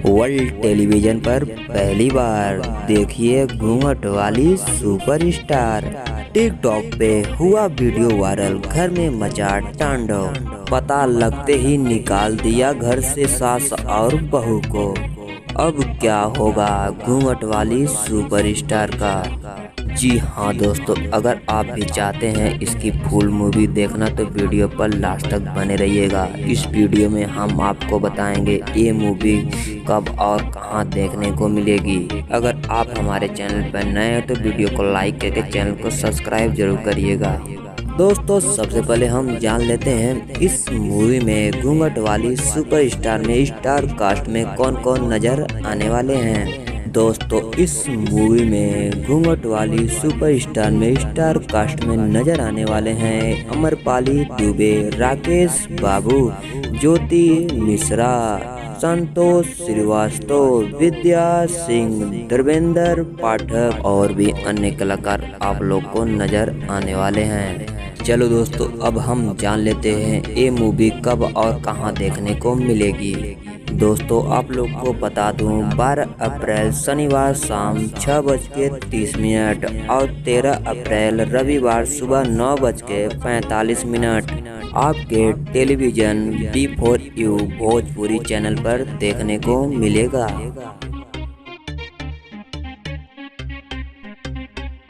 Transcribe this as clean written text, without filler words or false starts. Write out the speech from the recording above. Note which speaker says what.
Speaker 1: World television पर पहली बार देखिए घूंघट वाली सुपरस्टार। टिकटॉक पे हुआ वीडियो वायरल, घर में मचा तांडव। पता लगते ही निकाल दिया घर से सास और बहू को। अब क्या होगा घूंघट वाली सुपरस्टार का। जी हाँ दोस्तों, अगर आप भी चाहते हैं इसकी फुल मूवी देखना तो वीडियो पर लास्ट तक बने रहिएगा। इस वीडियो में हम आपको बताएंगे ये मूवी कब और कहां देखने को मिलेगी। अगर आप हमारे चैनल पर नए हैं तो वीडियो को लाइक करके चैनल को सब्सक्राइब जरूर करिएगा। दोस्तों सबसे पहले हम जान लेते हैं इस मूवी में घूंघट वाली सुपरस्टार में स्टार कास्ट में कौन कौन नजर आने वाले हैं। दोस्तों इस मूवी में घूंघट वाली सुपरस्टार में स्टार कास्ट में नजर आने वाले हैं अमरपाली दुबे, राकेश बाबू, ज्योति मिश्रा, संतोष श्रीवास्तव, विद्या सिंह, धर्मेंद्र पाठक और भी अन्य कलाकार आप लोग को नजर आने वाले हैं। चलो दोस्तों अब हम जान लेते हैं ये मूवी कब और कहां देखने को मिलेगी। दोस्तों आप लोग को बता दूं 12 अप्रैल शनिवार शाम 6:30 और 13 अप्रैल रविवार सुबह 9:45 आपके टेलीविजन D4U भोजपुरी चैनल पर देखने को मिलेगा।